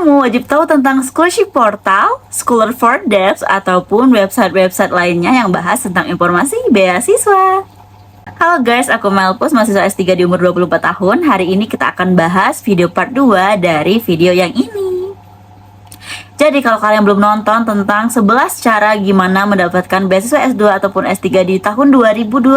Kamu wajib tahu tentang scholarship portal, Scholar for Devs, ataupun website-website lainnya yang bahas tentang informasi beasiswa. Halo guys, aku Melpus, mahasiswa S3 di umur 24 tahun. Hari ini kita akan bahas video part 2 dari video yang ini. Jadi kalau kalian belum nonton tentang 11 cara gimana mendapatkan beasiswa S2 ataupun S3 di tahun 2025,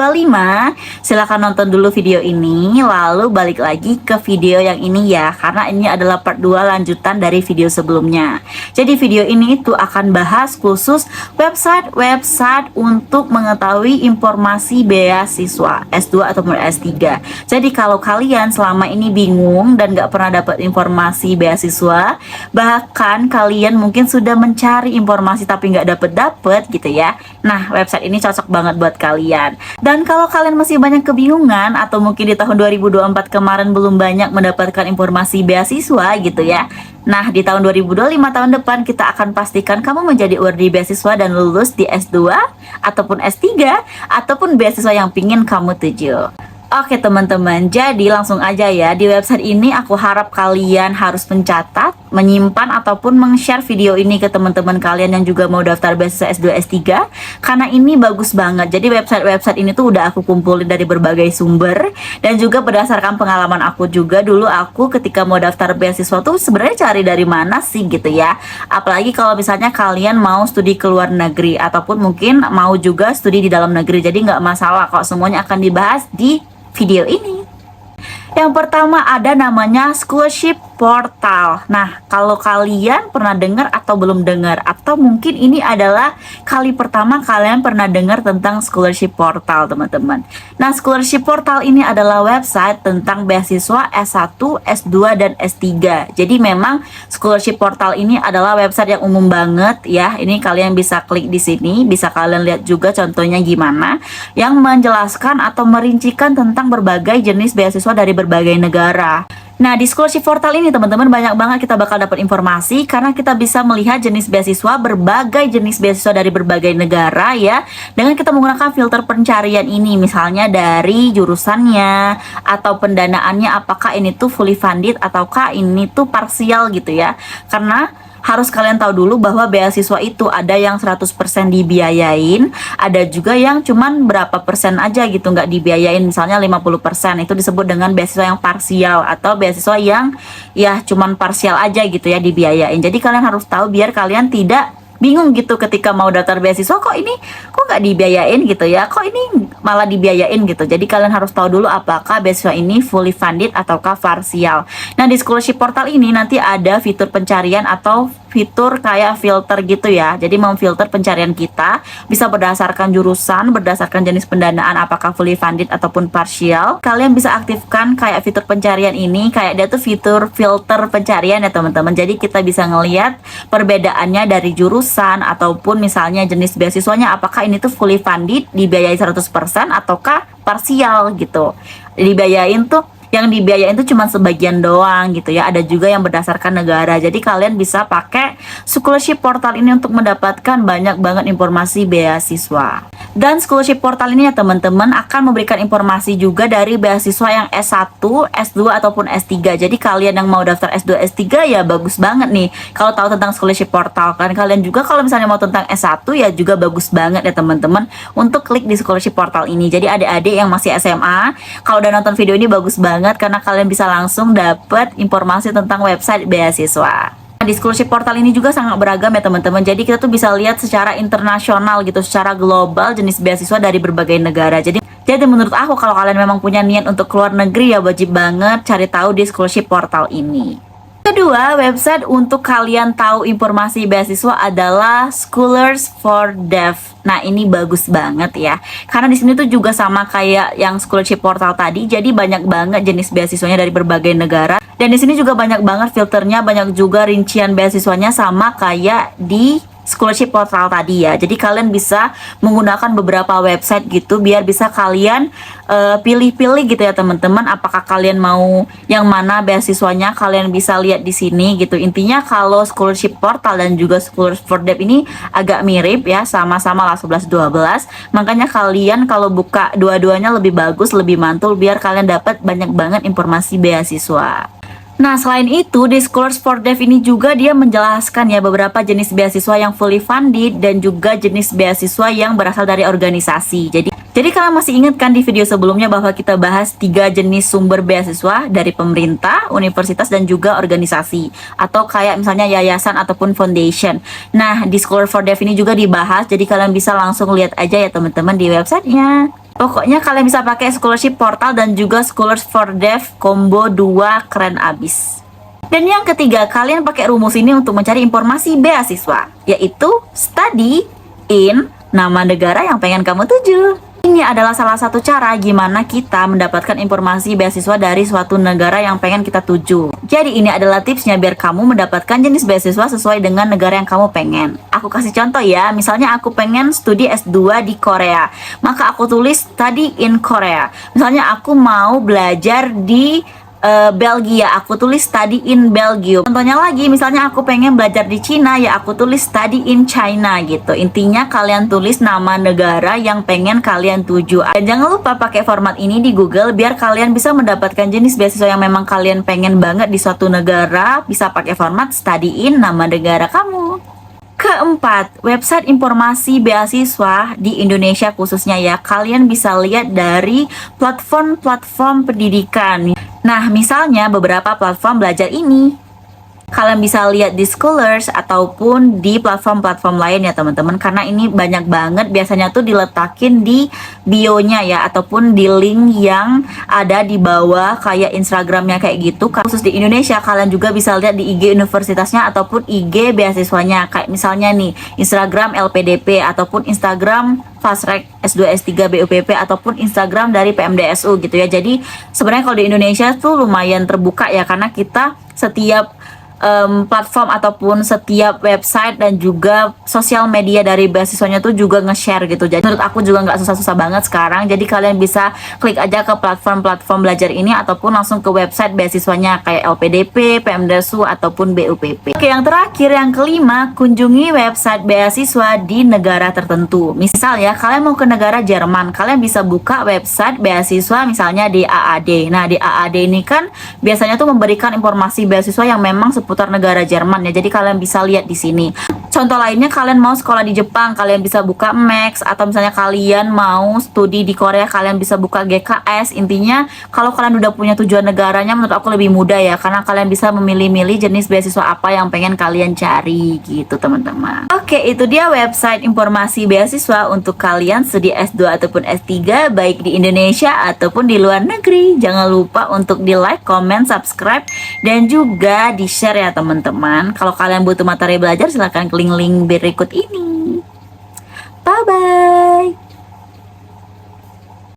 silahkan nonton dulu video ini, lalu balik lagi ke video yang ini ya, karena ini adalah part 2 lanjutan dari video sebelumnya. Jadi video ini itu akan bahas khusus website-website untuk mengetahui informasi beasiswa S2 ataupun S3. Jadi kalau kalian selama ini bingung dan gak pernah dapat informasi beasiswa, bahkan kalian mungkin sudah mencari informasi tapi nggak dapet gitu ya. Nah, website ini cocok banget buat kalian. Dan kalau kalian masih banyak kebingungan atau mungkin di tahun 2024 kemarin belum banyak mendapatkan informasi beasiswa gitu ya. Nah, di tahun 2025 tahun depan kita akan pastikan kamu menjadi worthy beasiswa dan lulus di S2 ataupun S3 ataupun beasiswa yang pingin kamu tuju. Oke teman-teman, jadi langsung aja ya. Di website ini aku harap kalian harus mencatat, menyimpan ataupun meng-share video ini ke teman-teman kalian yang juga mau daftar beasiswa S2 S3, karena ini bagus banget. Jadi website-website ini tuh udah aku kumpulin dari berbagai sumber, dan juga berdasarkan pengalaman aku juga. Dulu aku ketika mau daftar beasiswa tuh sebenarnya cari dari mana sih gitu ya. Apalagi kalau misalnya kalian mau studi ke luar negeri ataupun mungkin mau juga studi di dalam negeri. Jadi nggak masalah kok, semuanya akan dibahas di video ini. Yang pertama ada namanya scholarship portal. Nah, kalau kalian pernah dengar atau belum dengar, atau mungkin ini adalah kali pertama kalian pernah dengar tentang scholarship portal, teman-teman. Nah, scholarship portal ini adalah website tentang beasiswa S1, S2, dan S3. Jadi memang scholarship portal ini adalah website yang umum banget ya. Ini kalian bisa klik di sini, bisa kalian lihat juga contohnya gimana, yang menjelaskan atau merincikan tentang berbagai jenis beasiswa dari berbagai negara. Nah, di scholarship portal ini teman-teman banyak banget kita bakal dapat informasi karena kita bisa melihat jenis beasiswa, berbagai jenis beasiswa dari berbagai negara ya, dengan kita menggunakan filter pencarian ini, misalnya dari jurusannya atau pendanaannya, apakah ini tuh fully funded ataukah ini tuh parsial gitu ya. Karena harus kalian tahu dulu bahwa beasiswa itu ada yang 100% dibiayain, ada juga yang cuman berapa persen aja gitu nggak dibiayain, misalnya 50%, itu disebut dengan beasiswa yang parsial atau beasiswa yang ya cuman parsial aja gitu ya dibiayain. Jadi kalian harus tahu biar kalian tidak bingung gitu ketika mau daftar beasiswa, kok nggak dibiayain gitu ya, kok ini malah dibiayain gitu. Jadi kalian harus tahu dulu apakah beasiswa ini fully funded ataukah parsial. Nah, di scholarship portal ini nanti ada fitur pencarian atau fitur kayak filter gitu ya. Jadi memfilter pencarian kita bisa berdasarkan jurusan, berdasarkan jenis pendanaan, apakah fully funded ataupun partial. Kalian bisa aktifkan kayak fitur pencarian ini, kayak dia tuh fitur filter pencarian ya teman-teman. Jadi kita bisa ngelihat perbedaannya dari jurusan ataupun misalnya jenis beasiswanya, apakah ini tuh fully funded dibiayai 100% ataukah parsial gitu. Dibiayain tuh, yang dibiayain itu cuma sebagian doang gitu ya. Ada juga yang berdasarkan negara. Jadi kalian bisa pakai scholarship portal ini untuk mendapatkan banyak banget informasi beasiswa. Dan scholarship portal ini ya teman-teman akan memberikan informasi juga dari beasiswa yang S1, S2 ataupun S3. Jadi kalian yang mau daftar S2, S3 ya bagus banget nih kalau tahu tentang scholarship portal. Kan kalian juga kalau misalnya mau tentang S1 ya juga bagus banget ya teman-teman untuk klik di scholarship portal ini. Jadi adik-adik yang masih SMA, kalau udah nonton video ini bagus banget karena kalian bisa langsung dapat informasi tentang website beasiswa. Di scholarship portal ini juga sangat beragam ya teman-teman. Jadi kita tuh bisa lihat secara internasional gitu, secara global jenis beasiswa dari berbagai negara. Jadi menurut aku kalau kalian memang punya niat untuk keluar negeri ya wajib banget cari tahu di scholarship portal ini. Kedua, website untuk kalian tahu informasi beasiswa adalah Scholars for Devs. Nah, ini bagus banget ya. Karena di sini tuh juga sama kayak yang scholarship portal tadi. Jadi banyak banget jenis beasiswanya dari berbagai negara. Dan di sini juga banyak banget filternya, banyak juga rincian beasiswanya sama kayak di scholarship portal tadi ya. Jadi kalian bisa menggunakan beberapa website gitu biar bisa kalian pilih-pilih gitu ya teman-teman, apakah kalian mau yang mana beasiswanya, kalian bisa lihat di sini gitu. Intinya kalau scholarship portal dan juga Scholars for Dev ini agak mirip ya, sama-sama lah 11-12. Makanya kalian kalau buka dua-duanya lebih bagus, lebih mantul biar kalian dapat banyak banget informasi beasiswa. Nah, selain itu, di Scholars for Deaf ini juga dia menjelaskan ya beberapa jenis beasiswa yang fully funded dan juga jenis beasiswa yang berasal dari organisasi. Jadi kalian masih ingat kan di video sebelumnya bahwa kita bahas 3 jenis sumber beasiswa dari pemerintah, universitas, dan juga organisasi. Atau kayak misalnya yayasan ataupun foundation. Nah, di Scholars for Deaf ini juga dibahas, jadi kalian bisa langsung lihat aja ya teman-teman di websitenya. Pokoknya kalian bisa pakai scholarship portal dan juga Scholars for Deaf combo 2 keren abis. Dan yang ketiga, kalian pakai rumus ini untuk mencari informasi beasiswa, yaitu study in nama negara yang pengen kamu tuju. Ini adalah salah satu cara gimana kita mendapatkan informasi beasiswa dari suatu negara yang pengen kita tuju. Jadi ini adalah tipsnya biar kamu mendapatkan jenis beasiswa sesuai dengan negara yang kamu pengen. Aku kasih contoh ya, misalnya aku pengen studi S2 di Korea, maka aku tulis study in Korea. Misalnya aku mau belajar di Belgia, aku tulis study in Belgium. Contohnya lagi, misalnya aku pengen belajar di Cina, ya aku tulis study in China gitu. Intinya kalian tulis nama negara yang pengen kalian tuju. Dan jangan lupa pakai format ini di Google biar kalian bisa mendapatkan jenis beasiswa yang memang kalian pengen banget di suatu negara. Bisa pakai format study in nama negara kamu. Keempat, website informasi beasiswa di Indonesia khususnya ya, kalian bisa lihat dari platform-platform pendidikan. Nah, misalnya beberapa platform belajar ini kalian bisa lihat di Scholars ataupun di platform-platform lain ya teman-teman, karena ini banyak banget, biasanya tuh diletakin di bio-nya ya ataupun di link yang ada di bawah kayak Instagramnya kayak gitu. Khusus di Indonesia kalian juga bisa lihat di IG universitasnya ataupun IG beasiswanya, kayak misalnya nih Instagram LPDP ataupun Instagram Fast-Track S2 S3 BUPP ataupun Instagram dari PMDSU gitu ya. Jadi sebenarnya kalau di Indonesia tuh lumayan terbuka ya, karena kita setiap platform ataupun setiap website dan juga sosial media dari beasiswanya tuh juga nge-share gitu. Jadi menurut aku juga nggak susah-susah banget sekarang. Jadi kalian bisa klik aja ke platform-platform belajar ini ataupun langsung ke website beasiswanya kayak LPDP, PMDSU ataupun BUPP. Oke, yang terakhir, yang kelima, kunjungi website beasiswa di negara tertentu. Misal ya, kalian mau ke negara Jerman, kalian bisa buka website beasiswa misalnya di AAD. Nah, di AAD ini kan biasanya tuh memberikan informasi beasiswa yang memang seputar negara Jerman ya. Jadi kalian bisa lihat di sini. Contoh lainnya, kalian mau sekolah di Jepang, kalian bisa buka Max, atau misalnya kalian mau studi di Korea, kalian bisa buka GKS. Intinya kalau kalian udah punya tujuan negaranya, menurut aku lebih mudah ya, karena kalian bisa memilih-milih jenis beasiswa apa yang pengen kalian cari gitu teman-teman. Oke, itu dia website informasi beasiswa untuk kalian studi S2 ataupun S3 baik di Indonesia ataupun di luar negeri. Jangan lupa untuk di like, comment, subscribe, dan juga di share ya teman-teman. Kalau kalian butuh materi belajar, silahkan klik link berikut ini. Bye bye.